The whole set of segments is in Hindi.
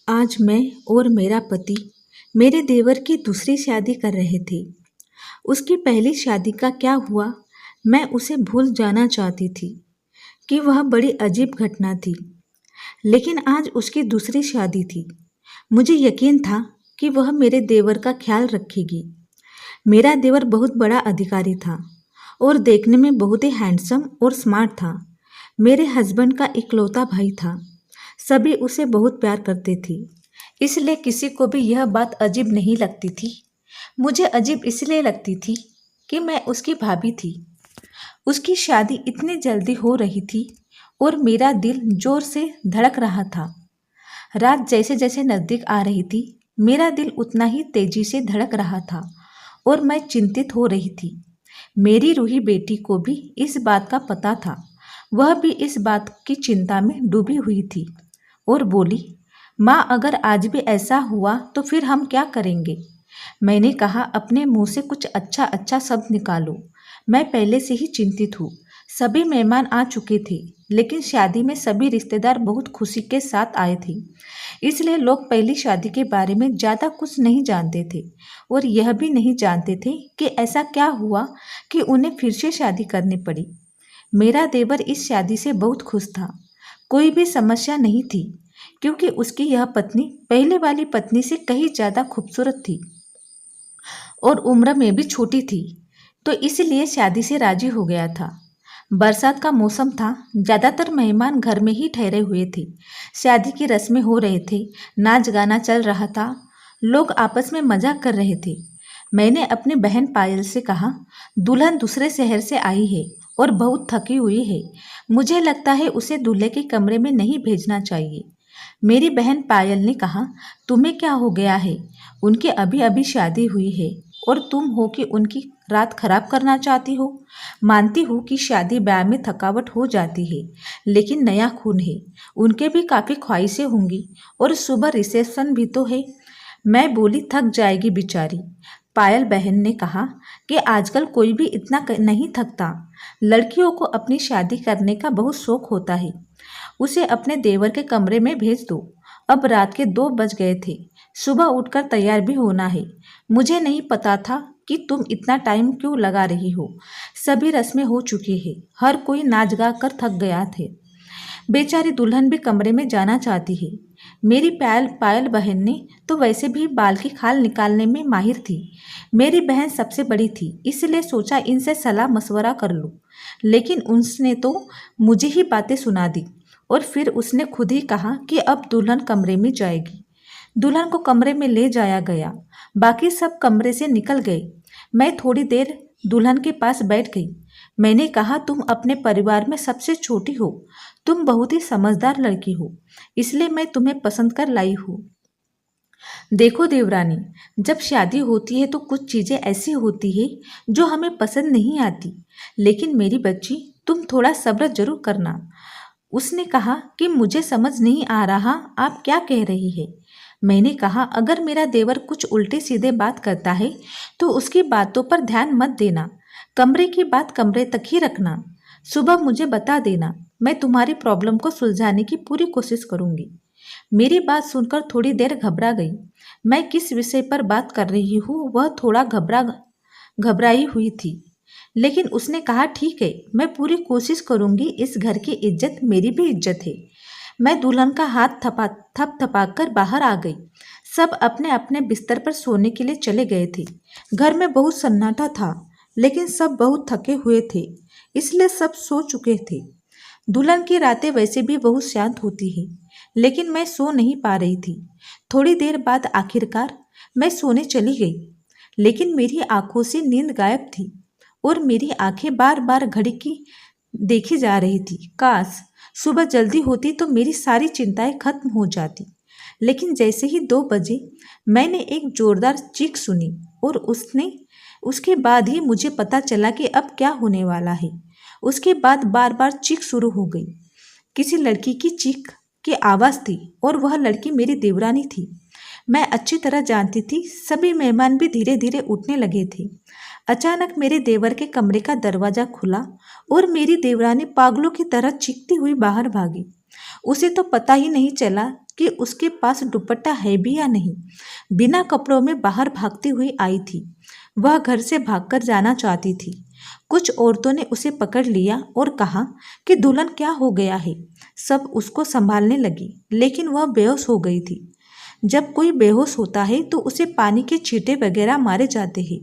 आज मैं और मेरा पति मेरे देवर की दूसरी शादी कर रहे थे। उसकी पहली शादी का क्या हुआ, मैं उसे भूल जाना चाहती थी कि वह बड़ी अजीब घटना थी। लेकिन आज उसकी दूसरी शादी थी। मुझे यकीन था कि वह मेरे देवर का ख्याल रखेगी। मेरा देवर बहुत बड़ा अधिकारी था और देखने में बहुत ही हैंडसम और स्मार्ट था। मेरे हस्बैंड का इकलौता भाई था। सभी उसे बहुत प्यार करते थे, इसलिए किसी को भी यह बात अजीब नहीं लगती थी। मुझे अजीब इसलिए लगती थी कि मैं उसकी भाभी थी। उसकी शादी इतनी जल्दी हो रही थी और मेरा दिल जोर से धड़क रहा था। रात जैसे जैसे नज़दीक आ रही थी, मेरा दिल उतना ही तेजी से धड़क रहा था और मैं चिंतित हो रही थी। मेरी रूही बेटी को भी इस बात का पता था। वह भी इस बात की चिंता में डूबी हुई थी और बोली, माँ, अगर आज भी ऐसा हुआ तो फिर हम क्या करेंगे? मैंने कहा, अपने मुंह से कुछ अच्छा अच्छा शब्द निकालो। मैं पहले से ही चिंतित हूँ। सभी मेहमान आ चुके थे, लेकिन शादी में सभी रिश्तेदार बहुत खुशी के साथ आए थे। इसलिए लोग पहली शादी के बारे में ज़्यादा कुछ नहीं जानते थे और यह भी नहीं जानते थे कि ऐसा क्या हुआ कि उन्हें फिर से शादी करनी पड़ी। मेरा देवर इस शादी से बहुत खुश था। कोई भी समस्या नहीं थी, क्योंकि उसकी यह पत्नी पहले वाली पत्नी से कहीं ज़्यादा खूबसूरत थी और उम्र में भी छोटी थी, तो इसलिए शादी से राजी हो गया था। बरसात का मौसम था। ज़्यादातर मेहमान घर में ही ठहरे हुए थे। शादी की रस्में हो रहे थे, नाच गाना चल रहा था, लोग आपस में मजाक कर रहे थे। मैंने अपनी बहन पायल से कहा, दुल्हन दूसरे शहर से आई है और बहुत थकी हुई है। मुझे लगता है उसे दूल्हे के कमरे में नहीं भेजना चाहिए। मेरी बहन पायल ने कहा, तुम्हें क्या हो गया है? उनकी अभी अभी शादी हुई है और तुम हो कि उनकी रात खराब करना चाहती हो। मानती हूँ कि शादी ब्याह में थकावट हो जाती है, लेकिन नया खून है, उनके भी काफ़ी ख्वाहिशें होंगी और सुबह रिसेप्शन भी तो है। मैं बोली, थक जाएगी बेचारी। पायल बहन ने कहा कि आजकल कोई भी इतना नहीं थकता। लड़कियों को अपनी शादी करने का बहुत शौक होता है। उसे अपने देवर के कमरे में भेज दो। अब रात के 2 बज गए थे। सुबह उठकर तैयार भी होना है। मुझे नहीं पता था कि तुम इतना टाइम क्यों लगा रही हो। सभी रस्में हो चुकी है। हर कोई नाच गा कर थक गया थे। बेचारी दुल्हन भी कमरे में जाना चाहती है। मेरी पायल पायल बहन ने तो वैसे भी बाल की खाल निकालने में माहिर थी। मेरी बहन सबसे बड़ी थी, इसलिए सोचा इनसे सलाह मशवरा कर लूं। लेकिन उसने तो मुझे ही बातें सुना दी और फिर उसने खुद ही कहा कि अब दुल्हन कमरे में जाएगी। दुल्हन को कमरे में ले जाया गया। बाकी सब कमरे से निकल गए। मैं थोड़ी देर दुल्हन के पास बैठ गई। मैंने कहा, तुम अपने परिवार में सबसे छोटी हो। तुम बहुत ही समझदार लड़की हो, इसलिए मैं तुम्हें पसंद कर लाई हूँ। देखो देवरानी, जब शादी होती है तो कुछ चीज़ें ऐसी होती है जो हमें पसंद नहीं आती। लेकिन मेरी बच्ची, तुम थोड़ा सब्र जरूर करना। उसने कहा कि मुझे समझ नहीं आ रहा आप क्या कह रही है। मैंने कहा, अगर मेरा देवर कुछ उल्टे सीधे बात करता है तो उसकी बातों पर ध्यान मत देना। कमरे की बात कमरे तक ही रखना। सुबह मुझे बता देना। मैं तुम्हारी प्रॉब्लम को सुलझाने की पूरी कोशिश करूंगी। मेरी बात सुनकर थोड़ी देर घबरा गई। मैं किस विषय पर बात कर रही हूँ वह थोड़ा घबराई हुई थी। लेकिन उसने कहा, ठीक है, मैं पूरी कोशिश करूंगी। इस घर की इज्जत मेरी भी इज्जत है। मैं दुल्हन का हाथ थपथपा कर बाहर आ गई। सब अपने अपने बिस्तर पर सोने के लिए चले गए थे। घर में बहुत सन्नाटा था, लेकिन सब बहुत थके हुए थे, इसलिए सब सो चुके थे। दुल्हन की रातें वैसे भी बहुत शांत होती है, लेकिन मैं सो नहीं पा रही थी। थोड़ी देर बाद आखिरकार मैं सोने चली गई, लेकिन मेरी आंखों से नींद गायब थी और मेरी आंखें बार बार घड़ी की देखी जा रही थी। काश सुबह जल्दी होती तो मेरी सारी चिंताएं खत्म हो जाती। लेकिन जैसे ही 2 बजे मैंने एक जोरदार चीख सुनी और उसके बाद ही मुझे पता चला कि अब क्या होने वाला है। उसके बाद बार बार चीख शुरू हो गई। किसी लड़की की चीख की आवाज़ थी और वह लड़की मेरी देवरानी थी। मैं अच्छी तरह जानती थी सभी मेहमान भी धीरे धीरे उठने लगे थे। अचानक मेरे देवर के कमरे का दरवाजा खुला और मेरी देवरानी पागलों की तरह चीखती हुई बाहर भागी। उसे तो पता ही नहीं चला कि उसके पास दुपट्टा है भी या नहीं। बिना कपड़ों में बाहर भागती हुई आई थी। वह घर से भागकर जाना चाहती थी। कुछ औरतों ने उसे पकड़ लिया और कहा कि दुल्हन क्या हो गया है। सब उसको संभालने लगी, लेकिन वह बेहोश हो गई थी। जब कोई बेहोश होता है तो उसे पानी के छींटे वगैरह मारे जाते हैं,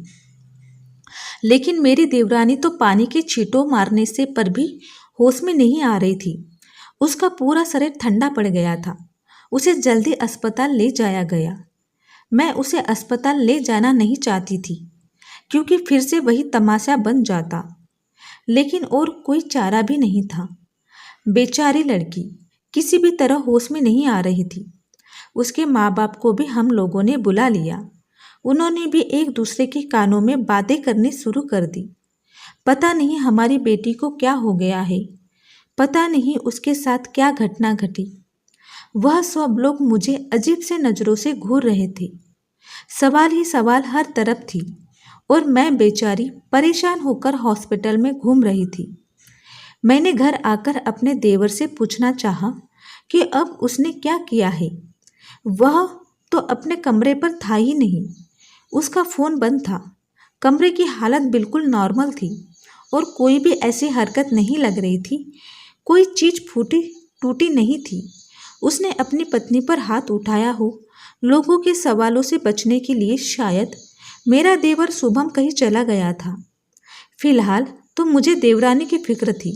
लेकिन मेरी देवरानी तो पानी के छींटों मारने से पर भी होश में नहीं आ रही थी। उसका पूरा शरीर ठंडा पड़ गया था। उसे जल्दी अस्पताल ले जाया गया। मैं उसे अस्पताल ले जाना नहीं चाहती थी, क्योंकि फिर से वही तमाशा बन जाता, लेकिन और कोई चारा भी नहीं था। बेचारी लड़की किसी भी तरह होश में नहीं आ रही थी। उसके माँ बाप को भी हम लोगों ने बुला लिया। उन्होंने भी एक दूसरे के कानों में बातें करनी शुरू कर दी। पता नहीं हमारी बेटी को क्या हो गया है, पता नहीं उसके साथ क्या घटना घटी। वह सब लोग मुझे अजीब से नज़रों से घूर रहे थे। सवाल ही सवाल हर तरफ थी और मैं बेचारी परेशान होकर हॉस्पिटल में घूम रही थी। मैंने घर आकर अपने देवर से पूछना चाहा कि अब उसने क्या किया है। वह तो अपने कमरे पर था ही नहीं। उसका फ़ोन बंद था। कमरे की हालत बिल्कुल नॉर्मल थी और कोई भी ऐसी हरकत नहीं लग रही थी। कोई चीज़ फूटी टूटी नहीं थी। उसने अपनी पत्नी पर हाथ उठाया हो। लोगों के सवालों से बचने के लिए शायद मेरा देवर शुभम कहीं चला गया था। फिलहाल तो मुझे देवरानी की फिक्र थी।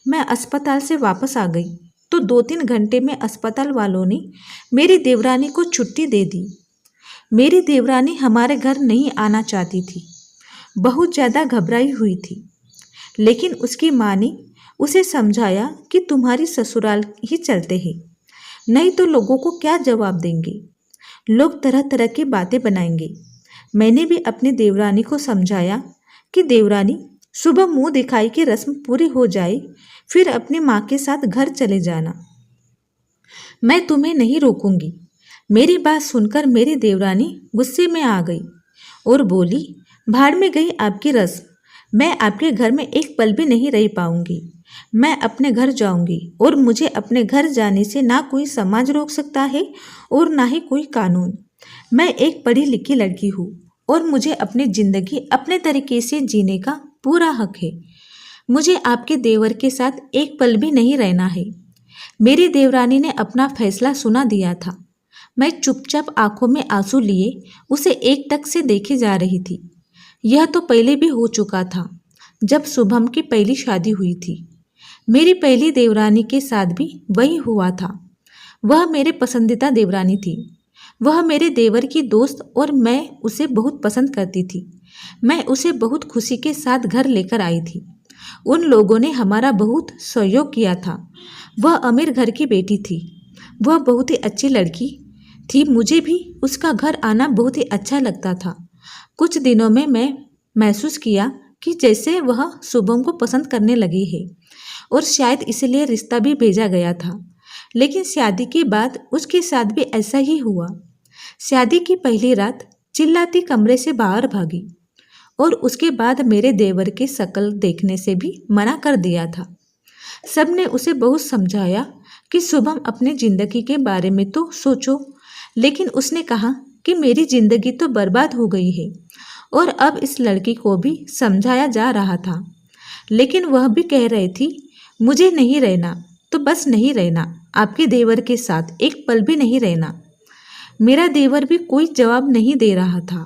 मैं अस्पताल से वापस आ गई तो 2-3 घंटे में अस्पताल वालों ने मेरी देवरानी को छुट्टी दे दी। मेरी देवरानी हमारे घर नहीं आना चाहती थी। बहुत ज़्यादा घबराई हुई थी, लेकिन उसकी माँ ने उसे समझाया कि तुम्हारी ससुराल ही चलते हैं, नहीं तो लोगों को क्या जवाब देंगे। लोग तरह तरह की बातें बनाएंगे। मैंने भी अपनी देवरानी को समझाया कि देवरानी, सुबह मुंह दिखाई की रस्म पूरी हो जाए फिर अपनी माँ के साथ घर चले जाना। मैं तुम्हें नहीं रोकूंगी। मेरी बात सुनकर मेरी देवरानी गुस्से में आ गई और बोली, भाड़ में गई आपकी रस्म। मैं आपके घर में एक पल भी नहीं रह पाऊंगी। मैं अपने घर जाऊंगी और मुझे अपने घर जाने से ना कोई समाज रोक सकता है और ना ही कोई कानून। मैं एक पढ़ी लिखी लड़की हूँ और मुझे अपनी ज़िंदगी अपने तरीके से जीने का पूरा हक है। मुझे आपके देवर के साथ एक पल भी नहीं रहना है। मेरी देवरानी ने अपना फैसला सुना दिया था। मैं चुपचाप आंखों में आंसू लिए उसे एकटक से देखे जा रही थी। यह तो पहले भी हो चुका था, जब शुभम की पहली शादी हुई थी। मेरी पहली देवरानी के साथ भी वही हुआ था। वह मेरे पसंदीदा देवरानी थी। वह मेरे देवर की दोस्त और मैं उसे बहुत पसंद करती थी। मैं उसे बहुत खुशी के साथ घर लेकर आई थी। उन लोगों ने हमारा बहुत सहयोग किया था। वह अमीर घर की बेटी थी। वह बहुत ही अच्छी लड़की थी। मुझे भी उसका घर आना बहुत ही अच्छा लगता था। कुछ दिनों में मैं महसूस किया कि जैसे वह शुभम को पसंद करने लगी है और शायद इसलिए रिश्ता भी भेजा गया था। लेकिन शादी के बाद उसके साथ भी ऐसा ही हुआ। शादी की पहली रात चिल्लाती कमरे से बाहर भागी और उसके बाद मेरे देवर की शक्ल देखने से भी मना कर दिया था। सबने उसे बहुत समझाया कि शुभम अपनी ज़िंदगी के बारे में तो सोचो, लेकिन उसने कहा कि मेरी ज़िंदगी तो बर्बाद हो गई है और अब इस लड़की को भी समझाया जा रहा था। लेकिन वह भी कह रही थी, मुझे नहीं रहना तो बस नहीं रहना, आपके देवर के साथ एक पल भी नहीं रहना। मेरा देवर भी कोई जवाब नहीं दे रहा था।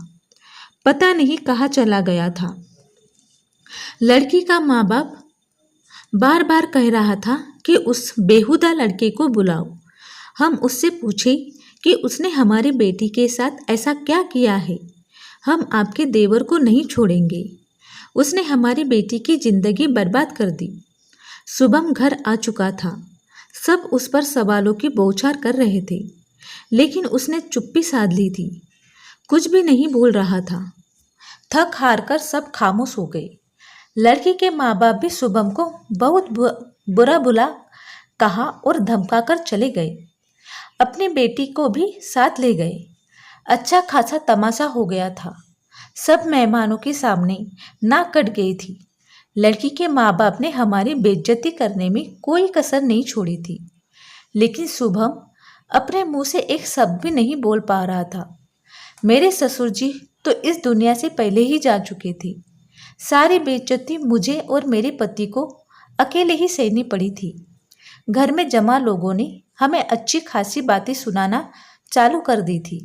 पता नहीं कहाँ चला गया था। लड़की का माँ बाप बार बार कह रहा था कि उस बेहुदा लड़के को बुलाओ। हम उससे पूछे कि उसने हमारी बेटी के साथ ऐसा क्या किया है। हम आपके देवर को नहीं छोड़ेंगे। उसने हमारी बेटी की जिंदगी बर्बाद कर दी। शुभम घर आ चुका था। सब उस पर सवालों की बौछार कर रहे थे, लेकिन उसने चुप्पी साध ली थी। कुछ भी नहीं बोल रहा था। थक हार कर सब खामोश हो गए। लड़की के माँ बाप भी शुभम को बहुत बुरा बुला कहा और धमका कर चले गए। अपनी बेटी को भी साथ ले गए। अच्छा खासा तमाशा हो गया था। सब मेहमानों के सामने नाक कट गई थी। लड़की के माँ बाप ने हमारी बेइज्जती करने में कोई कसर नहीं छोड़ी थी। लेकिन शुभम अपने मुंह से एक शब्द भी नहीं बोल पा रहा था। मेरे ससुर जी तो इस दुनिया से पहले ही जा चुके थे। सारी बेइज्जती मुझे और मेरे पति को अकेले ही सहनी पड़ी थी। घर में जमा लोगों ने हमें अच्छी खासी बातें सुनाना चालू कर दी थी।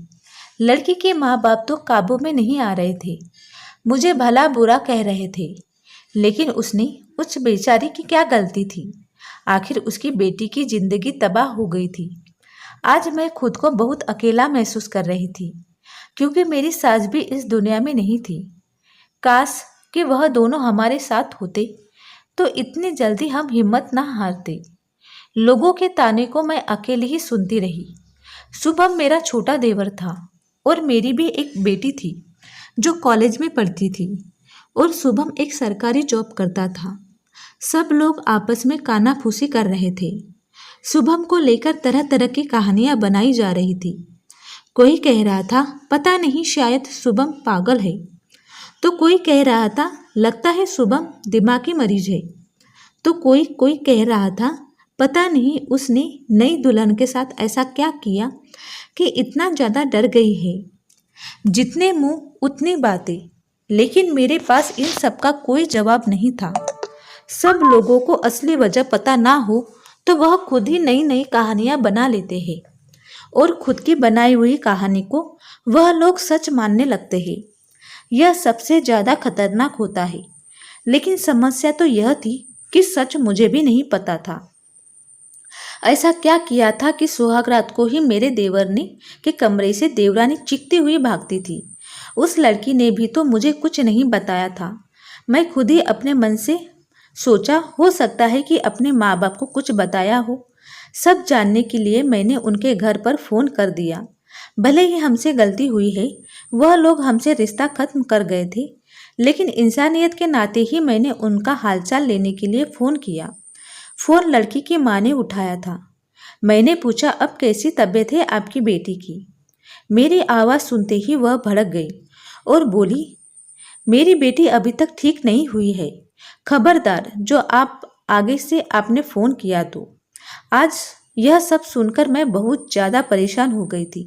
लड़की के माँ बाप तो काबू में नहीं आ रहे थे, मुझे भला बुरा कह रहे थे। लेकिन उसने उस बेचारी की क्या गलती थी? आखिर उसकी बेटी की जिंदगी तबाह हो गई थी। आज मैं खुद को बहुत अकेला महसूस कर रही थी, क्योंकि मेरी सास भी इस दुनिया में नहीं थी। काश कि वह दोनों हमारे साथ होते तो इतनी जल्दी हम हिम्मत ना हारते। लोगों के ताने को मैं अकेले ही सुनती रही। शुभम मेरा छोटा देवर था और मेरी भी एक बेटी थी जो कॉलेज में पढ़ती थी और शुभम एक सरकारी जॉब करता था। सब लोग आपस में कानाफूसी कर रहे थे। शुभम को लेकर तरह तरह की कहानियां बनाई जा रही थी। कोई कह रहा था पता नहीं शायद शुभम पागल है, तो कोई कह रहा था लगता है शुभम दिमागी मरीज है, तो कोई कोई कह रहा था पता नहीं उसने नई दुल्हन के साथ ऐसा क्या किया कि इतना ज़्यादा डर गई है। जितने मुंह उतनी बातें, लेकिन मेरे पास इन सब का कोई जवाब नहीं था। सब लोगों को असली वजह पता ना हो तो वह खुद ही नई नई कहानियां बना लेते हैं और खुद की बनाई हुई कहानी को वह लोग सच मानने लगते हैं। यह सबसे ज़्यादा खतरनाक होता है। लेकिन समस्या तो यह थी कि सच मुझे भी नहीं पता था। ऐसा क्या किया था कि सुहाग रात को ही मेरे देवर ने के कमरे से देवरानी चीखती हुई भागती थी। उस लड़की ने भी तो मुझे कुछ नहीं बताया था। मैं खुद ही अपने मन से सोचा हो सकता है कि अपने माँ बाप को कुछ बताया हो। सब जानने के लिए मैंने उनके घर पर फ़ोन कर दिया। भले ही हमसे गलती हुई है, वह लोग हमसे रिश्ता खत्म कर गए थे, लेकिन इंसानियत के नाते ही मैंने उनका हालचाल लेने के लिए फ़ोन किया। फ़ोन लड़की की माँ ने उठाया था। मैंने पूछा अब कैसी तबीयत है आपकी बेटी की? मेरी आवाज़ सुनते ही वह भड़क गई और बोली मेरी बेटी अभी तक ठीक नहीं हुई है। खबरदार जो आप आगे से आपने फ़ोन किया तो। आज यह सब सुनकर मैं बहुत ज़्यादा परेशान हो गई थी।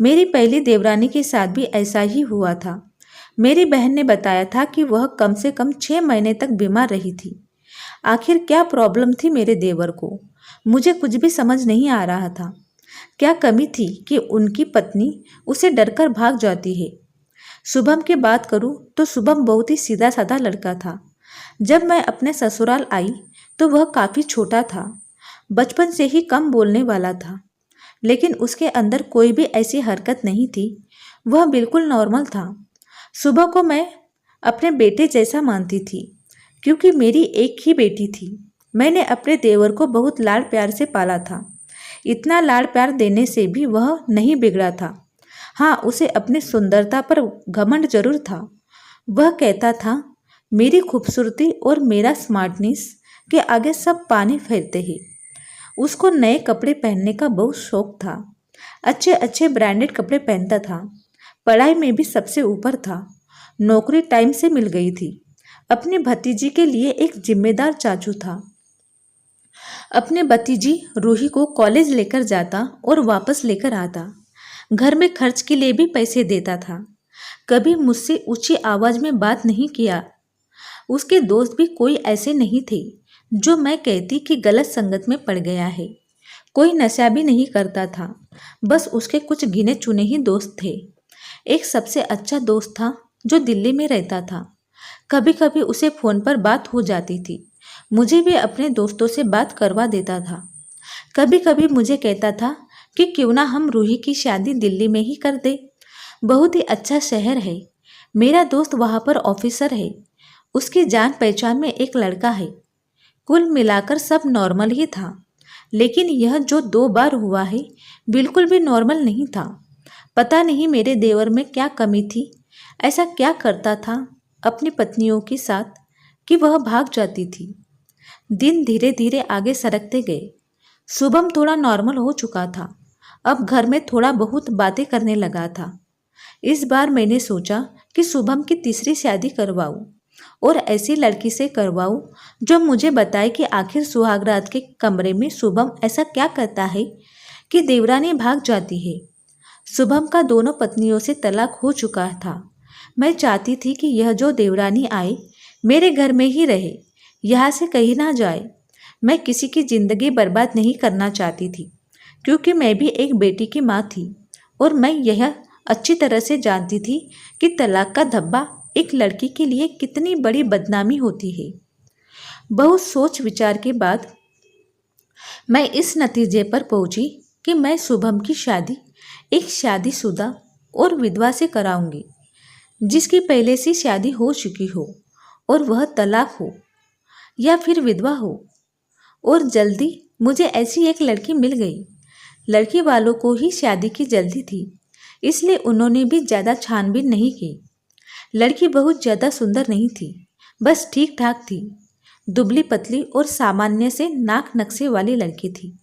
मेरी पहली देवरानी के साथ भी ऐसा ही हुआ था। मेरी बहन ने बताया था कि वह कम से कम 6 महीने तक बीमार रही थी। आखिर क्या प्रॉब्लम थी मेरे देवर को? मुझे कुछ भी समझ नहीं आ रहा था। क्या कमी थी कि उनकी पत्नी उसे डरकर भाग जाती है? शुभम की बात करूं तो शुभम बहुत ही सीधा साधा लड़का था। जब मैं अपने ससुराल आई तो वह काफ़ी छोटा था, बचपन से ही कम बोलने वाला था, लेकिन उसके अंदर कोई भी ऐसी हरकत नहीं थी। वह बिल्कुल नॉर्मल था। सुबह को मैं अपने बेटे जैसा मानती थी, क्योंकि मेरी एक ही बेटी थी। मैंने अपने देवर को बहुत लाड प्यार से पाला था। इतना लाड प्यार देने से भी वह नहीं बिगड़ा था। हाँ, उसे अपनी सुंदरता पर घमंड जरूर था। वह कहता था मेरी खूबसूरती और मेरा स्मार्टनेस के आगे सब पानी फेरते हैं। उसको नए कपड़े पहनने का बहुत शौक था। अच्छे अच्छे ब्रांडेड कपड़े पहनता था। पढ़ाई में भी सबसे ऊपर था। नौकरी टाइम से मिल गई थी। अपनी भतीजी के लिए एक जिम्मेदार चाचू था। अपने भतीजी रूही को कॉलेज लेकर जाता और वापस लेकर आता। घर में खर्च के लिए भी पैसे देता था। कभी मुझसे ऊंची आवाज़ में बात नहीं किया। उसके दोस्त भी कोई ऐसे नहीं थे जो मैं कहती कि गलत संगत में पड़ गया है। कोई नशा भी नहीं करता था। बस उसके कुछ गिने चुने ही दोस्त थे। एक सबसे अच्छा दोस्त था जो दिल्ली में रहता था। कभी कभी उसे फ़ोन पर बात हो जाती थी। मुझे भी अपने दोस्तों से बात करवा देता था। कभी कभी मुझे कहता था कि क्यों ना हम रूही की शादी दिल्ली में ही कर दे। बहुत ही अच्छा शहर है। मेरा दोस्त वहाँ पर ऑफिसर है। उसकी जान पहचान में एक लड़का है। कुल मिलाकर सब नॉर्मल ही था। लेकिन यह जो 2 बार हुआ है बिल्कुल भी नॉर्मल नहीं था। पता नहीं मेरे देवर में क्या कमी थी। ऐसा क्या करता था अपनी पत्नियों के साथ कि वह भाग जाती थी। दिन धीरे धीरे आगे सरकते गए। शुभम थोड़ा नॉर्मल हो चुका था। अब घर में थोड़ा बहुत बातें करने लगा था। इस बार मैंने सोचा कि शुभम की तीसरी शादी करवाऊं और ऐसी लड़की से करवाऊं जो मुझे बताए कि आखिर सुहागरात के कमरे में शुभम ऐसा क्या करता है कि देवरानी भाग जाती है। शुभम का दोनों पत्नियों से तलाक हो चुका था। मैं चाहती थी कि यह जो देवरानी आए मेरे घर में ही रहे, यहाँ से कहीं ना जाए। मैं किसी की जिंदगी बर्बाद नहीं करना चाहती थी, क्योंकि मैं भी एक बेटी की माँ थी और मैं यह अच्छी तरह से जानती थी कि तलाक का धब्बा एक लड़की के लिए कितनी बड़ी बदनामी होती है। बहुत सोच विचार के बाद मैं इस नतीजे पर पहुंची कि मैं शुभम की शादी एक शादीशुदा और विधवा से कराऊंगी, जिसकी पहले से शादी हो चुकी हो और वह तलाक हो या फिर विधवा हो। और जल्दी मुझे ऐसी एक लड़की मिल गई। लड़की वालों को ही शादी की जल्दी थी, इसलिए उन्होंने भी ज़्यादा छानबीन नहीं की। लड़की बहुत ज़्यादा सुंदर नहीं थी, बस ठीक ठाक थी। दुबली पतली और सामान्य से नाक नक्शे वाली लड़की थी।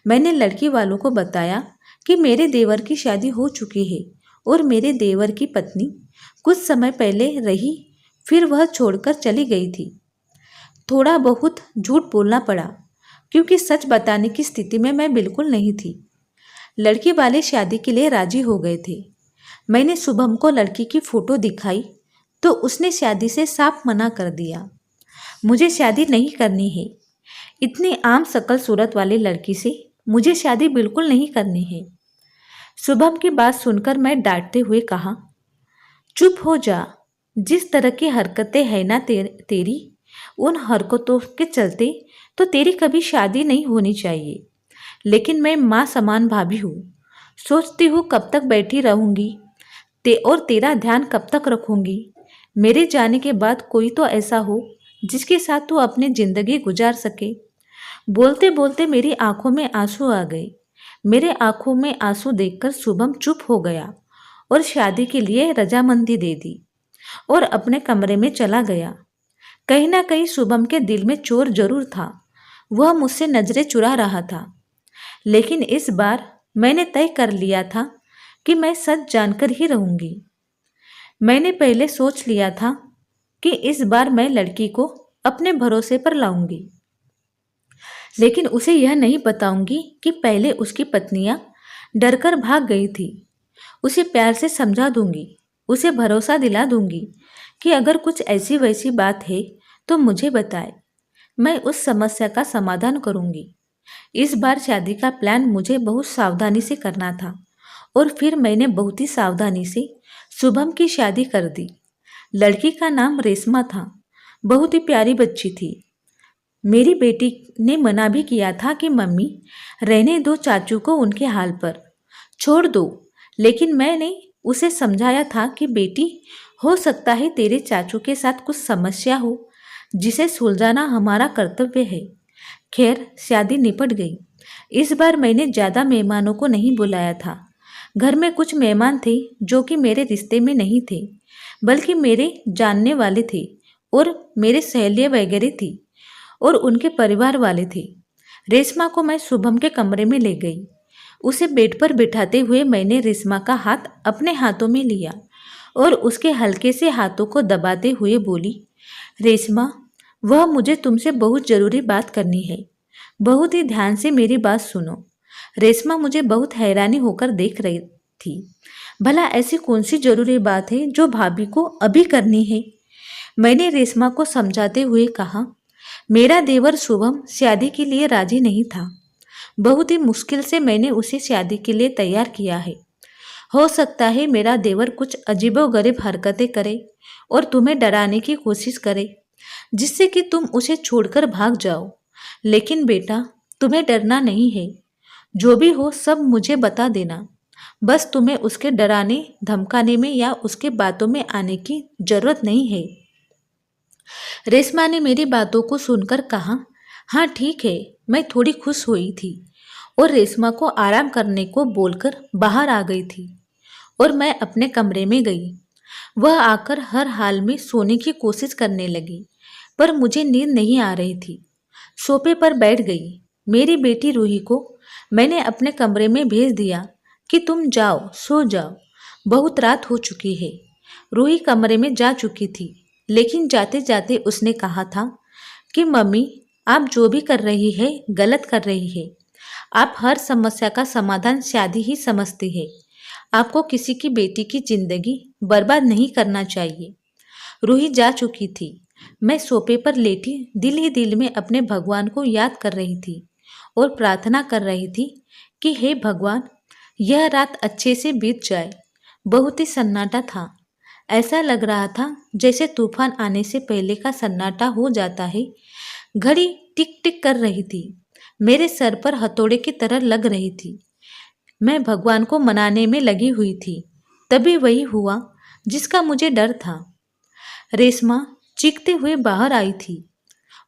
मैंने लड़की वालों को बताया कि मेरे देवर की शादी हो चुकी है और मेरे देवर की पत्नी कुछ समय पहले रही, फिर वह छोड़कर चली गई थी। थोड़ा बहुत झूठ बोलना पड़ा, क्योंकि सच बताने की स्थिति में मैं बिल्कुल नहीं थी। लड़की वाले शादी के लिए राजी हो गए थे। मैंने शुभम को लड़की की फ़ोटो दिखाई तो उसने शादी से साफ मना कर दिया। मुझे शादी नहीं करनी है। इतनी आम शकल सूरत वाली लड़की से मुझे शादी बिल्कुल नहीं करनी है। शुभम की बात सुनकर मैं डांटते हुए कहा, चुप हो जा। जिस तरह की हरकतें हैं ना तेरी, उन हरकतों के चलते तो तेरी कभी शादी नहीं होनी चाहिए। लेकिन मैं माँ समान भाभी हूँ। सोचती हूँ कब तक बैठी रहूँगी और तेरा ध्यान कब तक रखूँगी। मेरे जाने के बाद कोई तो ऐसा हो जिसके साथ तू अपनी ज़िंदगी गुजार सके। बोलते बोलते मेरी आंखों में आंसू आ गए। मेरे आंखों में आंसू देखकर शुभम चुप हो गया और शादी के लिए रजामंदी दे दी और अपने कमरे में चला गया। कहीं ना कहीं शुभम के दिल में चोर जरूर था। वह मुझसे नजरें चुरा रहा था। लेकिन इस बार मैंने तय कर लिया था कि मैं सच जानकर ही रहूंगी। मैंने पहले सोच लिया था कि इस बार मैं लड़की को अपने भरोसे पर लाऊंगी, लेकिन उसे यह नहीं बताऊंगी कि पहले उसकी पत्नियां डरकर भाग गई थी। उसे प्यार से समझा दूंगी, उसे भरोसा दिला दूंगी कि अगर कुछ ऐसी वैसी बात है तो मुझे बताए, मैं उस समस्या का समाधान करूंगी। इस बार शादी का प्लान मुझे बहुत सावधानी से करना था और फिर मैंने बहुत ही सावधानी से शुभम की शादी कर दी। लड़की का नाम रेशमा था। बहुत ही प्यारी बच्ची थी। मेरी बेटी ने मना भी किया था कि मम्मी रहने दो चाचू को उनके हाल पर, छोड़ दो। लेकिन मैंने उसे समझाया था कि बेटी, हो सकता है तेरे चाचू के साथ कुछ समस्या हो जिसे सुलझाना हमारा कर्तव्य है। खैर, शादी निपट गई। इस बार मैंने ज़्यादा मेहमानों को नहीं बुलाया था। घर में कुछ मेहमान थे जो कि मेरे रिश्ते में नहीं थे, बल्कि मेरे जानने वाले थे और मेरे सहेलियाँ वगैरह थी और उनके परिवार वाले थे। रेशमा को मैं शुभम के कमरे में ले गई। उसे बेड पर बिठाते हुए मैंने रेशमा का हाथ अपने हाथों में लिया और उसके हल्के से हाथों को दबाते हुए बोली, रेशमा, वह मुझे तुमसे बहुत ज़रूरी बात करनी है। बहुत ही ध्यान से मेरी बात सुनो। रेशमा मुझे बहुत हैरानी होकर देख रही थी। भला ऐसी कौन सी ज़रूरी बात है जो भाभी को अभी करनी है? मैंने रेशमा को समझाते हुए कहा, मेरा देवर शुभम शादी के लिए राजी नहीं था। बहुत ही मुश्किल से मैंने उसे शादी के लिए तैयार किया है। हो सकता है मेरा देवर कुछ अजीबोगरीब हरकतें करे और तुम्हें डराने की कोशिश करे, जिससे कि तुम उसे छोड़कर भाग जाओ। लेकिन बेटा, तुम्हें डरना नहीं है। जो भी हो सब मुझे बता देना। बस तुम्हें उसके डराने धमकाने में या उसके बातों में आने की जरूरत नहीं है। रेशमा ने मेरी बातों को सुनकर कहा, हाँ ठीक है। मैं थोड़ी खुश हुई थी और रेशमा को आराम करने को बोलकर बाहर आ गई थी और मैं अपने कमरे में गई। वह आकर हर हाल में सोने की कोशिश करने लगी, पर मुझे नींद नहीं आ रही थी। सोफे पर बैठ गई। मेरी बेटी रूही को मैंने अपने कमरे में भेज दिया कि तुम जाओ, सो जाओ। बहुत रात हो चुकी है। रूही कमरे में जा चुकी थी, लेकिन जाते जाते उसने कहा था कि मम्मी, आप जो भी कर रही है गलत कर रही है। आप हर समस्या का समाधान शादी ही समझती है। आपको किसी की बेटी की जिंदगी बर्बाद नहीं करना चाहिए। रूही जा चुकी थी। मैं सोफे पर लेटी दिल ही दिल में अपने भगवान को याद कर रही थी और प्रार्थना कर रही थी कि हे भगवान, यह रात अच्छे से बीत जाए। बहुत ही सन्नाटा था। ऐसा लग रहा था जैसे तूफान आने से पहले का सन्नाटा हो जाता है। घड़ी टिक टिक कर रही थी। मेरे सर पर हथौड़े की तरह लग रही थी। मैं भगवान को मनाने में लगी हुई थी। तभी वही हुआ जिसका मुझे डर था। रेशमा चीखते हुए बाहर आई थी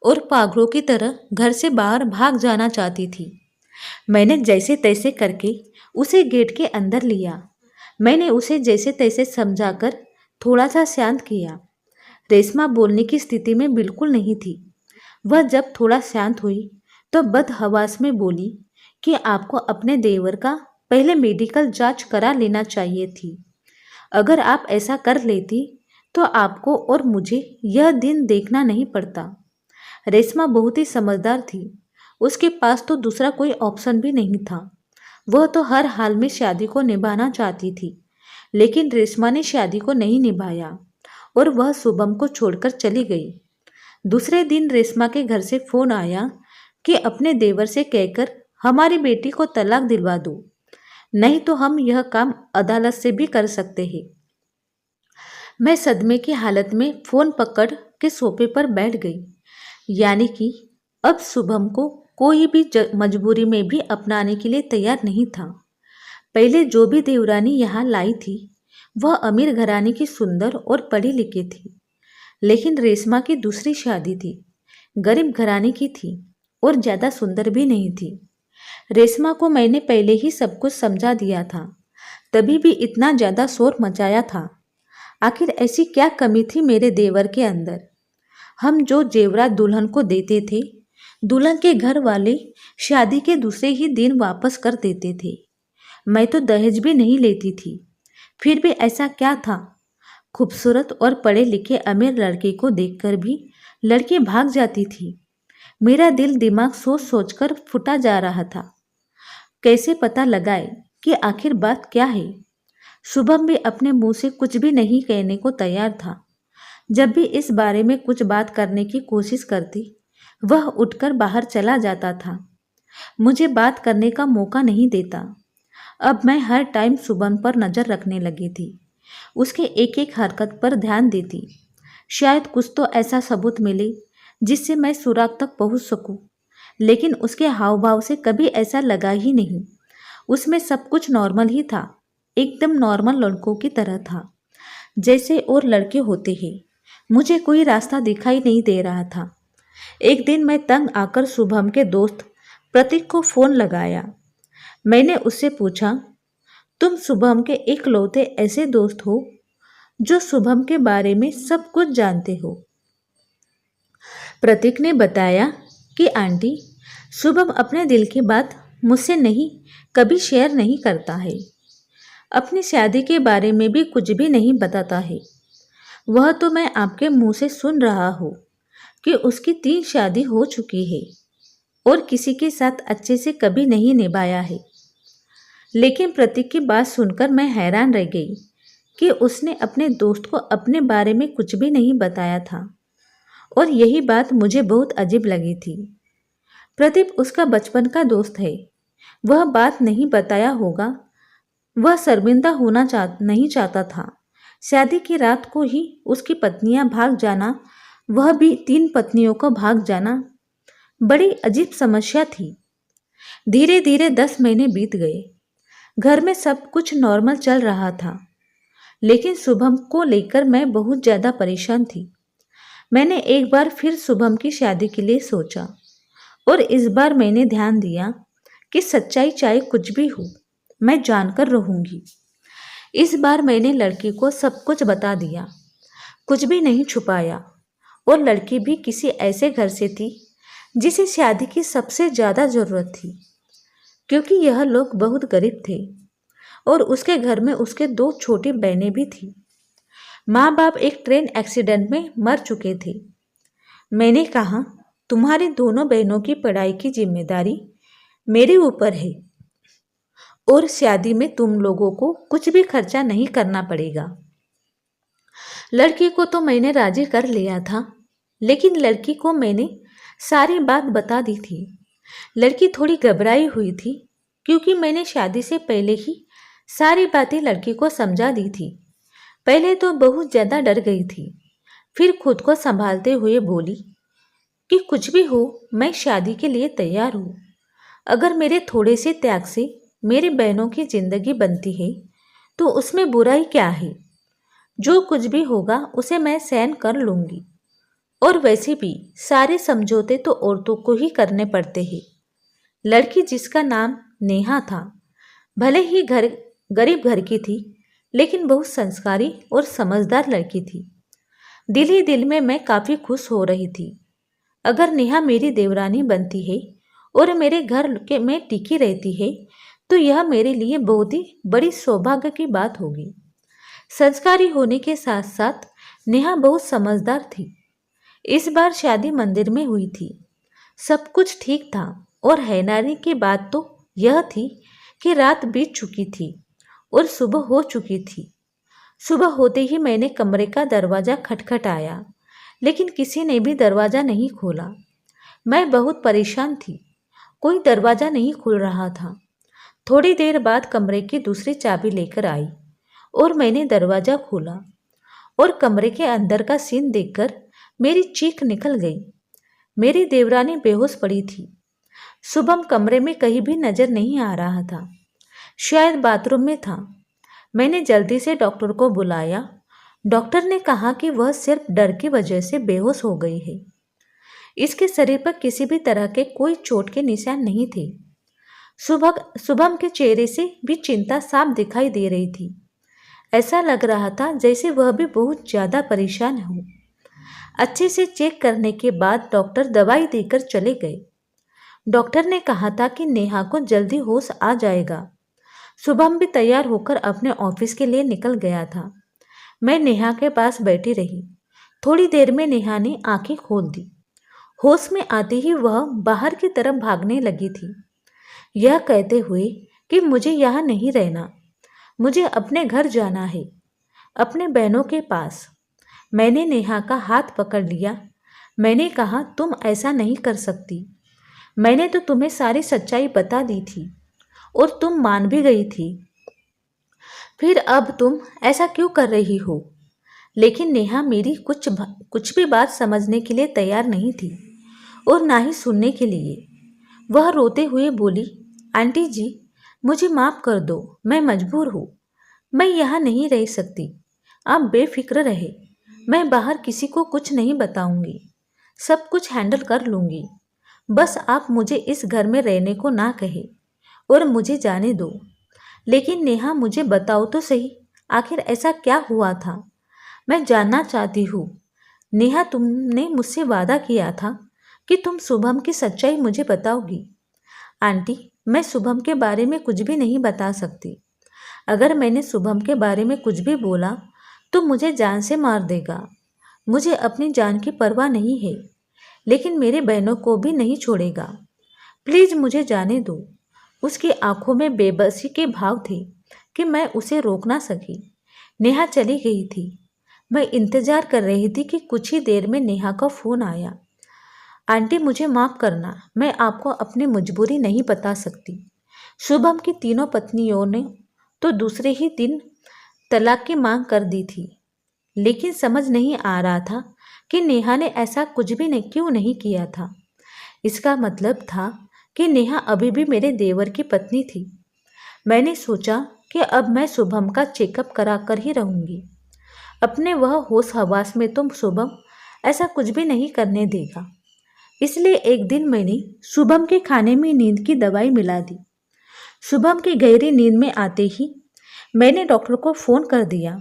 और पागलों की तरह घर से बाहर भाग जाना चाहती थी। मैंने जैसे तैसे करके उसे गेट के अंदर लिया। मैंने उसे जैसे तैसे समझाकर थोड़ा सा शांत किया। रेशमा बोलने की स्थिति में बिल्कुल नहीं थी। वह जब थोड़ा शांत हुई तो बदहवास में बोली कि आपको अपने देवर का पहले मेडिकल जांच करा लेना चाहिए थी। अगर आप ऐसा कर लेती तो आपको और मुझे यह दिन देखना नहीं पड़ता। रेशमा बहुत ही समझदार थी। उसके पास तो दूसरा कोई ऑप्शन भी नहीं था। वह तो हर हाल में शादी को निभाना चाहती थी, लेकिन रेशमा ने शादी को नहीं निभाया और वह शुभम को छोड़कर चली गई। दूसरे दिन रेशमा के घर से फोन आया कि अपने देवर से कहकर हमारी बेटी को तलाक दिलवा दो, नहीं तो हम यह काम अदालत से भी कर सकते हैं। मैं सदमे की हालत में फोन पकड़ के सोफे पर बैठ गई। यानी कि अब शुभम को कोई भी मजबूरी में भी अपनाने के लिए तैयार नहीं था। पहले जो भी देवरानी यहाँ लाई थी वह अमीर घराने की सुंदर और पढ़ी लिखी थी, लेकिन रेशमा की दूसरी शादी थी, गरीब घराने की थी और ज़्यादा सुंदर भी नहीं थी। रेशमा को मैंने पहले ही सब कुछ समझा दिया था, तभी भी इतना ज़्यादा शोर मचाया था। आखिर ऐसी क्या कमी थी मेरे देवर के अंदर? हम जो जेवरात दुल्हन को देते थे, दुल्हन के घर वाले शादी के दूसरे ही दिन वापस कर देते थे। मैं तो दहेज भी नहीं लेती थी, फिर भी ऐसा क्या था? खूबसूरत और पढ़े लिखे अमीर लड़के को देखकर भी लड़की भाग जाती थी। मेरा दिल दिमाग सोच सोचकर फूटा जा रहा था। कैसे पता लगाए कि आखिर बात क्या है? शुभम भी अपने मुंह से कुछ भी नहीं कहने को तैयार था। जब भी इस बारे में कुछ बात करने की कोशिश करती, वह उठकर बाहर चला जाता था। मुझे बात करने का मौका नहीं देता। अब मैं हर टाइम शुभम पर नज़र रखने लगी थी, उसके एक एक हरकत पर ध्यान देती। शायद कुछ तो ऐसा सबूत मिले जिससे मैं सुराग तक पहुंच सकूं, लेकिन उसके हाव भाव से कभी ऐसा लगा ही नहीं। उसमें सब कुछ नॉर्मल ही था, एकदम नॉर्मल लड़कों की तरह था, जैसे और लड़के होते हैं। मुझे कोई रास्ता दिखाई नहीं दे रहा था। एक दिन मैं तंग आकर शुभम के दोस्त प्रतीक को फ़ोन लगाया। मैंने उससे पूछा, तुम शुभम के इकलौते ऐसे दोस्त हो जो शुभम के बारे में सब कुछ जानते हो? प्रतीक ने बताया कि आंटी, शुभम अपने दिल की बात मुझसे नहीं कभी शेयर नहीं करता है। अपनी शादी के बारे में भी कुछ भी नहीं बताता है। वह तो मैं आपके मुंह से सुन रहा हूँ कि उसकी 3 शादी हो चुकी है और किसी के साथ अच्छे से कभी नहीं निभाया है। लेकिन प्रतीक की बात सुनकर मैं हैरान रह गई कि उसने अपने दोस्त को अपने बारे में कुछ भी नहीं बताया था, और यही बात मुझे बहुत अजीब लगी थी। प्रदीप उसका बचपन का दोस्त है, वह बात नहीं बताया होगा। वह शर्मिंदा होना नहीं चाहता था। शादी की रात को ही उसकी पत्नियां भाग जाना, वह भी 3 पत्नियों को भाग जाना, बड़ी अजीब समस्या थी। धीरे धीरे 10 महीने बीत गए। घर में सब कुछ नॉर्मल चल रहा था, लेकिन शुभम को लेकर मैं बहुत ज़्यादा परेशान थी। मैंने एक बार फिर शुभम की शादी के लिए सोचा, और इस बार मैंने ध्यान दिया कि सच्चाई चाहे कुछ भी हो, मैं जानकर रहूंगी। इस बार मैंने लड़की को सब कुछ बता दिया, कुछ भी नहीं छुपाया। और लड़की भी किसी ऐसे घर से थी जिसे शादी की सबसे ज़्यादा ज़रूरत थी, क्योंकि यह लोग बहुत गरीब थे। और उसके घर में उसके 2 छोटी बहनें भी थीं। माँ बाप एक ट्रेन एक्सीडेंट में मर चुके थे। मैंने कहा, तुम्हारी दोनों बहनों की पढ़ाई की जिम्मेदारी मेरे ऊपर है और शादी में तुम लोगों को कुछ भी खर्चा नहीं करना पड़ेगा। लड़की को तो मैंने राजी कर लिया था, लेकिन लड़की को मैंने सारी बात बता दी थी। लड़की थोड़ी घबराई हुई थी क्योंकि मैंने शादी से पहले ही सारी बातें लड़की को समझा दी थी। पहले तो बहुत ज़्यादा डर गई थी, फिर खुद को संभालते हुए बोली कि कुछ भी हो, मैं शादी के लिए तैयार हूँ। अगर मेरे थोड़े से त्याग से मेरी बहनों की जिंदगी बनती है तो उसमें बुराई क्या है। जो कुछ भी होगा उसे मैं सहन कर लूँगी। और वैसे भी सारे समझौते तो औरतों को ही करने पड़ते हैं। लड़की, जिसका नाम नेहा था, भले ही गरीब घर की थी, लेकिन बहुत संस्कारी और समझदार लड़की थी। दिल ही दिल में मैं काफ़ी खुश हो रही थी। अगर नेहा मेरी देवरानी बनती है और मेरे घर में टिकी रहती है तो यह मेरे लिए बहुत ही बड़ी सौभाग्य की बात होगी। संस्कारी होने के साथ साथ नेहा बहुत समझदार थी। इस बार शादी मंदिर में हुई थी। सब कुछ ठीक था और हैरानी की बात तो यह थी कि रात बीत चुकी थी और सुबह हो चुकी थी। सुबह होते ही मैंने कमरे का दरवाज़ा खटखटाया, लेकिन किसी ने भी दरवाज़ा नहीं खोला। मैं बहुत परेशान थी, कोई दरवाज़ा नहीं खुल रहा था। थोड़ी देर बाद कमरे की दूसरी चाबी लेकर आई और मैंने दरवाज़ा खोला और कमरे के अंदर का सीन देखकर मेरी चीख निकल गई। मेरी देवरानी बेहोश पड़ी थी। शुभम कमरे में कहीं भी नजर नहीं आ रहा था, शायद बाथरूम में था। मैंने जल्दी से डॉक्टर को बुलाया। डॉक्टर ने कहा कि वह सिर्फ डर की वजह से बेहोश हो गई है। इसके शरीर पर किसी भी तरह के कोई चोट के निशान नहीं थे। शुभम के चेहरे से भी चिंता साफ दिखाई दे रही थी। ऐसा लग रहा था जैसे वह भी बहुत ज़्यादा परेशान हो। अच्छे से चेक करने के बाद डॉक्टर दवाई देकर चले गए। डॉक्टर ने कहा था कि नेहा को जल्दी होश आ जाएगा। शुभम भी तैयार होकर अपने ऑफिस के लिए निकल गया था। मैं नेहा के पास बैठी रही। थोड़ी देर में नेहा ने आंखें खोल दी। होश में आते ही वह बाहर की तरफ भागने लगी थी, यह कहते हुए कि मुझे यहाँ नहीं रहना, मुझे अपने घर जाना है, अपने बहनों के पास। मैंने नेहा का हाथ पकड़ लिया। मैंने कहा, तुम ऐसा नहीं कर सकती। मैंने तो तुम्हें सारी सच्चाई बता दी थी और तुम मान भी गई थी। फिर अब तुम ऐसा क्यों कर रही हो? लेकिन नेहा मेरी कुछ भी बात समझने के लिए तैयार नहीं थी और ना ही सुनने के लिए। वह रोते हुए बोली, आंटी जी, मुझे माफ़ कर दो, मैं मजबूर हूँ। मैं यहाँ नहीं रह सकती। आप बेफिक्र रहे। मैं बाहर किसी को कुछ नहीं बताऊंगी, सब कुछ हैंडल कर लूँगी। बस आप मुझे इस घर में रहने को ना कहे और मुझे जाने दो। लेकिन नेहा, मुझे बताओ तो सही, आखिर ऐसा क्या हुआ था? मैं जानना चाहती हूँ। नेहा, तुमने मुझसे वादा किया था कि तुम शुभम की सच्चाई मुझे बताओगी। आंटी, मैं शुभम के बारे में कुछ भी नहीं बता सकती। अगर मैंने शुभम के बारे में कुछ भी बोला तो मुझे जान से मार देगा। मुझे अपनी जान की परवाह नहीं है, लेकिन मेरे बहनों को भी नहीं छोड़ेगा। प्लीज़ मुझे जाने दो। उसकी आंखों में बेबसी के भाव थे कि मैं उसे रोक ना सकी। नेहा चली गई थी। मैं इंतज़ार कर रही थी कि कुछ ही देर में नेहा का फ़ोन आया। आंटी, मुझे माफ़ करना, मैं आपको अपनी मजबूरी नहीं बता सकती। शुभम की तीनों पत्नियों ने तो दूसरे ही दिन तलाक की मांग कर दी थी, लेकिन समझ नहीं आ रहा था कि नेहा ने ऐसा कुछ भी क्यों नहीं किया था। इसका मतलब था कि नेहा अभी भी मेरे देवर की पत्नी थी। मैंने सोचा कि अब मैं शुभम का चेकअप करा कर ही रहूँगी। अपने वह होश हवास में तो शुभम ऐसा कुछ भी नहीं करने देगा। इसलिए एक दिन मैंने शुभम के खाने में नींद की दवाई मिला दी। शुभम की गहरी नींद में आते ही मैंने डॉक्टर को फ़ोन कर दिया।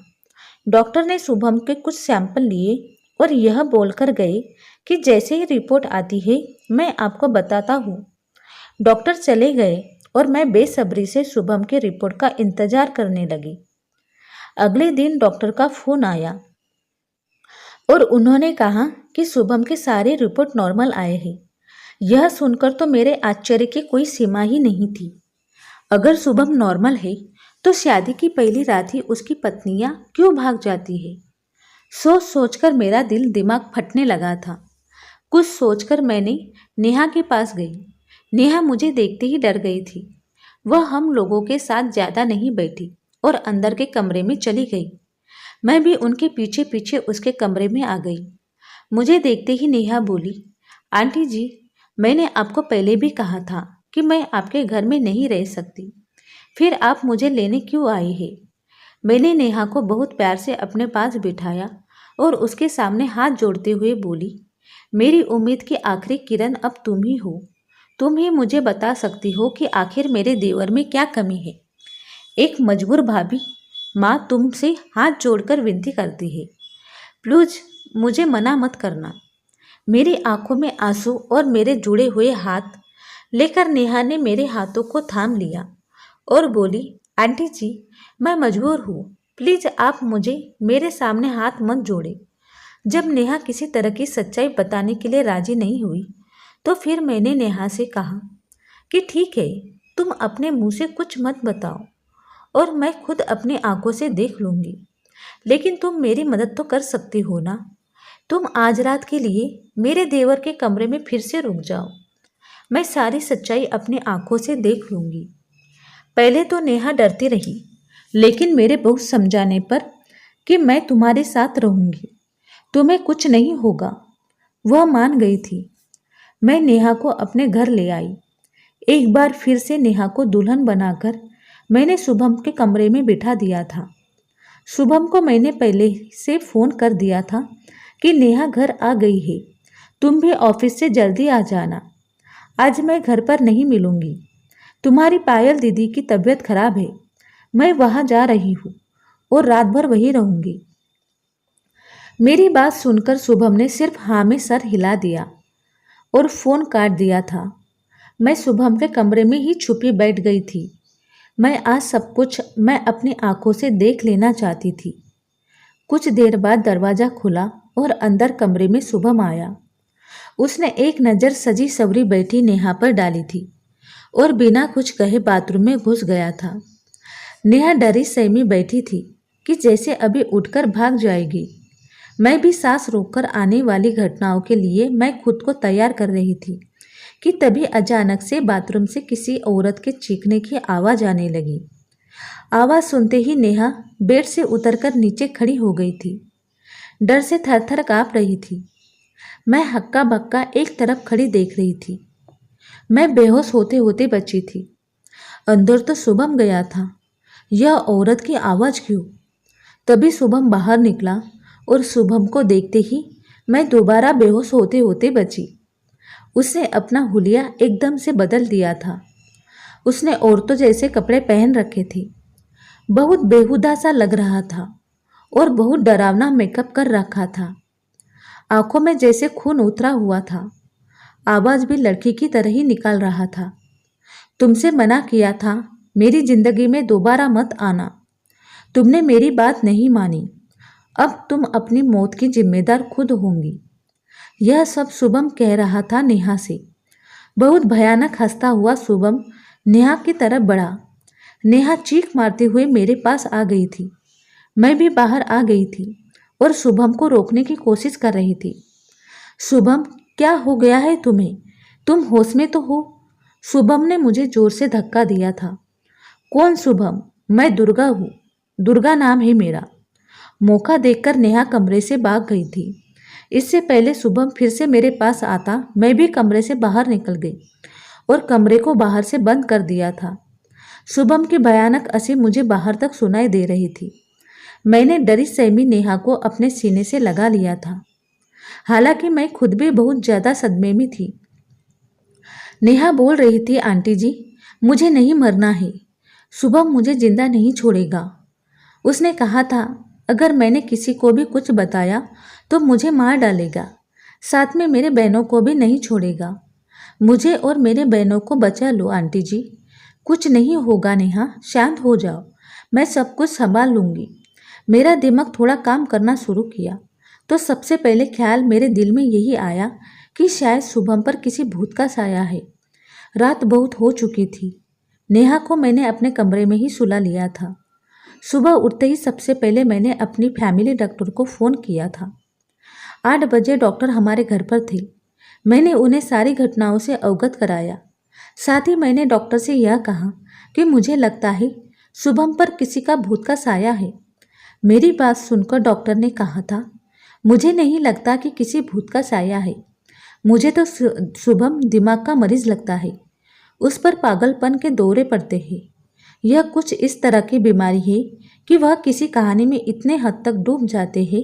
डॉक्टर ने शुभम के कुछ सैंपल लिए और यह बोलकर गए कि जैसे ही रिपोर्ट आती है मैं आपको बताता हूँ। डॉक्टर चले गए और मैं बेसब्री से शुभम के रिपोर्ट का इंतजार करने लगी। अगले दिन डॉक्टर का फ़ोन आया और उन्होंने कहा कि शुभम के सारे रिपोर्ट नॉर्मल आए हैं। यह सुनकर तो मेरे आश्चर्य की कोई सीमा ही नहीं थी। अगर शुभम नॉर्मल है तो शादी की पहली रात ही उसकी पत्नियां क्यों भाग जाती है? सोच सोचकर मेरा दिल दिमाग फटने लगा था। कुछ सोचकर मैंने नेहा के पास गई। नेहा मुझे देखते ही डर गई थी। वह हम लोगों के साथ ज़्यादा नहीं बैठी और अंदर के कमरे में चली गई। मैं भी उनके पीछे पीछे उसके कमरे में आ गई। मुझे देखते ही नेहा बोली, आंटी जी, मैंने आपको पहले भी कहा था कि मैं आपके घर में नहीं रह सकती, फिर आप मुझे लेने क्यों आए हैं? मैंने नेहा को बहुत प्यार से अपने पास बिठाया और उसके सामने हाथ जोड़ते हुए बोली, मेरी उम्मीद की आखिरी किरण अब तुम ही हो। तुम ही मुझे बता सकती हो कि आखिर मेरे देवर में क्या कमी है। एक मजबूर भाभी माँ तुमसे हाथ जोड़कर विनती करती है, प्लीज मुझे मना मत करना। मेरी आंखों में आंसू और मेरे जुड़े हुए हाथ लेकर नेहा ने मेरे हाथों को थाम लिया और बोली, आंटी जी, मैं मजबूर हूँ, प्लीज आप मुझे मेरे सामने हाथ मत जोड़े। जब नेहा किसी तरह की सच्चाई बताने के लिए राजी नहीं हुई तो फिर मैंने नेहा से कहा कि ठीक है, तुम अपने मुंह से कुछ मत बताओ और मैं खुद अपनी आंखों से देख लूँगी, लेकिन तुम मेरी मदद तो कर सकती हो ना। तुम आज रात के लिए मेरे देवर के कमरे में फिर से रुक जाओ, मैं सारी सच्चाई अपनी आंखों से देख लूँगी। पहले तो नेहा डरती रही, लेकिन मेरे बहुत समझाने पर कि मैं तुम्हारे साथ रहूँगी, तुम्हें कुछ नहीं होगा, वह मान गई थी। मैं नेहा को अपने घर ले आई। एक बार फिर से नेहा को दुल्हन बनाकर मैंने शुभम के कमरे में बिठा दिया था। शुभम को मैंने पहले से फ़ोन कर दिया था कि नेहा घर आ गई है, तुम भी ऑफिस से जल्दी आ जाना। आज मैं घर पर नहीं मिलूँगी, तुम्हारी पायल दीदी की तबीयत खराब है, मैं वहाँ जा रही हूँ और रात भर वहीं रहूँगी। मेरी बात सुनकर शुभम ने सिर्फ हाँ में सर हिला दिया और फ़ोन काट दिया था। मैं शुभम के कमरे में ही छुपी बैठ गई थी। मैं आज सब कुछ मैं अपनी आंखों से देख लेना चाहती थी। कुछ देर बाद दरवाज़ा खुला और अंदर कमरे में शुभम आया। उसने एक नज़र सजी सवरी बैठी नेहा पर डाली थी और बिना कुछ कहे बाथरूम में घुस गया था। नेहा डरी सहमी बैठी थी कि जैसे अभी उठकर भाग जाएगी। मैं भी सांस रोककर आने वाली घटनाओं के लिए मैं खुद को तैयार कर रही थी कि तभी अचानक से बाथरूम से किसी औरत के चीखने की आवाज़ आने लगी। आवाज़ सुनते ही नेहा बेड से उतरकर नीचे खड़ी हो गई थी। डर से थर-थर काँप रही थी। मैं हक्का बक्का एक तरफ खड़ी देख रही थी। मैं बेहोश होते होते बची थी। अंदर तो शुभम गया था, यह औरत की आवाज़ क्यों? तभी शुभम बाहर निकला और शुभम को देखते ही मैं दोबारा बेहोश होते होते बची। उसने अपना हुलिया एकदम से बदल दिया था। उसने औरतों जैसे कपड़े पहन रखे थे। बहुत बेहुदा सा लग रहा था और बहुत डरावना मेकअप कर रखा था। आंखों में जैसे खून उतरा हुआ था। आवाज़ भी लड़की की तरह ही निकाल रहा था। तुमसे मना किया था मेरी जिंदगी में दोबारा मत आना। तुमने मेरी बात नहीं मानी। अब तुम अपनी मौत की जिम्मेदार खुद होंगी। यह सब शुभम कह रहा था नेहा से। बहुत भयानक हंसता हुआ शुभम नेहा की तरफ बढ़ा। नेहा चीख मारते हुए मेरे पास आ गई थी। मैं भी बाहर आ गई थी और शुभम को रोकने की कोशिश कर रही थी। शुभम, क्या हो गया है तुम्हें? तुम होश में तो हो? शुभम ने मुझे जोर से धक्का दिया था। कौन शुभम? मैं दुर्गा हूँ। दुर्गा नाम है मेरा। मौका देखकर नेहा कमरे से भाग गई थी। इससे पहले शुभम फिर से मेरे पास आता, मैं भी कमरे से बाहर निकल गई और कमरे को बाहर से बंद कर दिया था। शुभम की भयानक हंसी मुझे बाहर तक सुनाई दे रही थी। मैंने डरी सहमी नेहा को अपने सीने से लगा लिया था। हालांकि मैं खुद भी बहुत ज़्यादा सदमे में थी। नेहा बोल रही थी, आंटी जी, मुझे नहीं मरना है। शुभम मुझे जिंदा नहीं छोड़ेगा। उसने कहा था अगर मैंने किसी को भी कुछ बताया तो मुझे मार डालेगा, साथ में मेरे बहनों को भी नहीं छोड़ेगा। मुझे और मेरे बहनों को बचा लो आंटी जी, कुछ नहीं होगा नेहा, शांत हो जाओ, मैं सब कुछ संभाल लूँगी। मेरा दिमाग थोड़ा काम करना शुरू किया तो सबसे पहले ख्याल मेरे दिल में यही आया कि शायद शुभम पर किसी भूत का साया है। रात बहुत हो चुकी थी। नेहा को मैंने अपने कमरे में ही सुला लिया था। सुबह उठते ही सबसे पहले मैंने अपनी फैमिली डॉक्टर को फ़ोन किया था। 8 बजे डॉक्टर हमारे घर पर थे। मैंने उन्हें सारी घटनाओं से अवगत कराया। साथ ही मैंने डॉक्टर से यह कहा कि मुझे लगता है शुभम पर किसी का भूत का साया है। मेरी बात सुनकर डॉक्टर ने कहा था, मुझे नहीं लगता कि किसी भूत का साया है। मुझे तो शुभम दिमाग का मरीज लगता है। उस पर पागलपन के दौरे पड़ते हैं। यह कुछ इस तरह की बीमारी है कि वह किसी कहानी में इतने हद तक डूब जाते हैं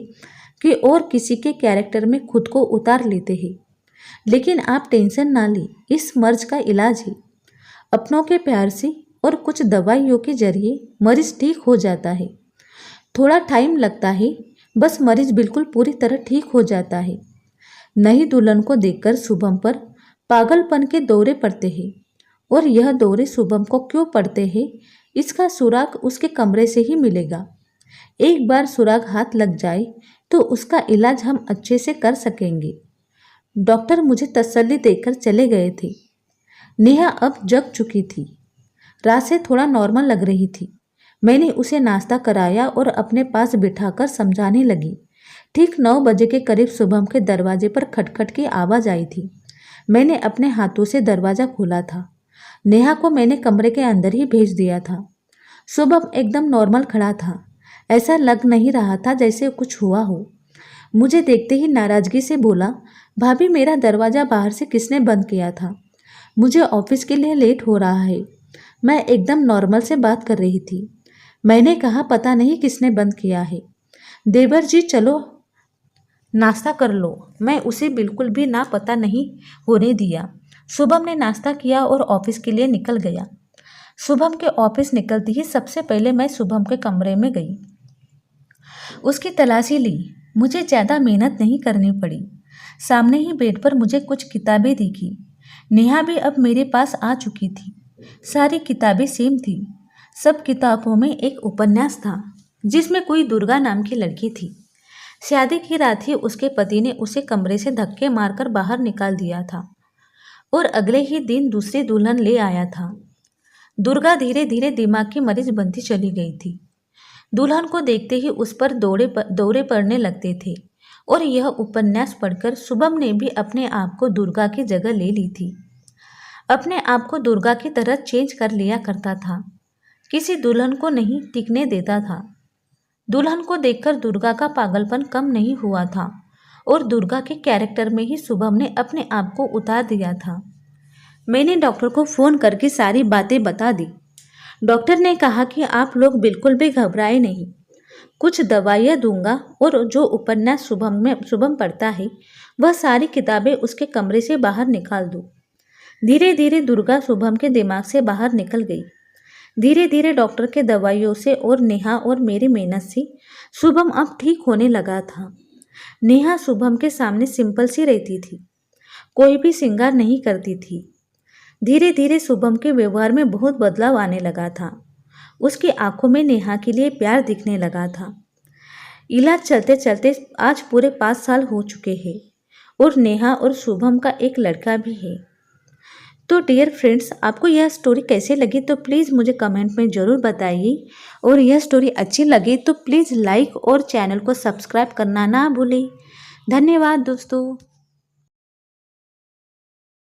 कि और किसी के कैरेक्टर में खुद को उतार लेते हैं। लेकिन आप टेंशन ना लें, इस मर्ज का इलाज है। अपनों के प्यार से और कुछ दवाइयों के जरिए मरीज ठीक हो जाता है। थोड़ा टाइम लगता है, बस मरीज बिल्कुल पूरी तरह ठीक हो जाता है। नई दुल्हन को देखकर शुभम पर पागलपन के दौरे पड़ते हैं और यह दौरे शुभम को क्यों पड़ते हैं, इसका सुराग उसके कमरे से ही मिलेगा। एक बार सुराग हाथ लग जाए तो उसका इलाज हम अच्छे से कर सकेंगे। डॉक्टर मुझे तसल्ली देकर चले गए थे। नेहा अब जग चुकी थी। रात से थोड़ा नॉर्मल लग रही थी। मैंने उसे नाश्ता कराया और अपने पास बिठाकर समझाने लगी। ठीक 9 बजे के करीब शुभम के दरवाजे पर खटखट की आवाज़ आई थी। मैंने अपने हाथों से दरवाज़ा खोला था। नेहा को मैंने कमरे के अंदर ही भेज दिया था। शुभम एकदम नॉर्मल खड़ा था। ऐसा लग नहीं रहा था जैसे कुछ हुआ हो। मुझे देखते ही नाराज़गी से बोला, भाभी मेरा दरवाज़ा बाहर से किसने बंद किया था? मुझे ऑफिस के लिए लेट हो रहा है। मैं एकदम नॉर्मल से बात कर रही थी। मैंने कहा पता नहीं किसने बंद किया है। देवर जी चलो नाश्ता कर लो। मैं उसे बिल्कुल भी ना पता नहीं होने दिया। शुभम ने नाश्ता किया और ऑफिस के लिए निकल गया। शुभम के ऑफिस निकलते ही सबसे पहले मैं शुभम के कमरे में गई। उसकी तलाशी ली। मुझे ज़्यादा मेहनत नहीं करनी पड़ी। सामने ही बेड पर मुझे कुछ किताबें दिखी। नेहा भी अब मेरे पास आ चुकी थी। सारी किताबें सेम थी। सब किताबों में एक उपन्यास था जिसमें कोई दुर्गा नाम की लड़की थी। शादी की रात ही उसके पति ने उसे कमरे से धक्के मारकर बाहर निकाल दिया था और अगले ही दिन दूसरी दुल्हन ले आया था। दुर्गा धीरे धीरे दिमाग की मरीज बनती चली गई थी। दुल्हन को देखते ही उस पर दौरे पड़ने लगते थे और यह उपन्यास पढ़कर शुभम ने भी अपने आप को दुर्गा की जगह ले ली थी। अपने आप को दुर्गा की तरह चेंज कर लिया करता था। किसी दुल्हन को नहीं टिकने देता था। दुल्हन को देखकर दुर्गा का पागलपन कम नहीं हुआ था और दुर्गा के कैरेक्टर में ही शुभम ने अपने आप को उतार दिया था। मैंने डॉक्टर को फ़ोन करके सारी बातें बता दी। डॉक्टर ने कहा कि आप लोग बिल्कुल भी घबराए नहीं। कुछ दवाइयाँ दूंगा और जो उपन्यास शुभम पढ़ता है वह सारी किताबें उसके कमरे से बाहर निकाल दो। धीरे धीरे दुर्गा शुभम के दिमाग से बाहर निकल गई। धीरे धीरे डॉक्टर के दवाइयों से और नेहा और मेरी मेहनत से शुभम अब ठीक होने लगा था। नेहा शुभम के सामने सिंपल सी रहती थी, कोई भी श्रृंगार नहीं करती थी। धीरे धीरे शुभम के व्यवहार में बहुत बदलाव आने लगा था। उसकी आंखों में नेहा के लिए प्यार दिखने लगा था। इलाज चलते चलते आज पूरे 5 साल हो चुके हैं और नेहा और शुभम का एक लड़का भी है। तो डियर फ्रेंड्स, आपको यह स्टोरी कैसे लगी तो प्लीज़ मुझे कमेंट में ज़रूर बताइए और यह स्टोरी अच्छी लगे तो प्लीज़ लाइक और चैनल को सब्सक्राइब करना ना भूलें। धन्यवाद दोस्तों।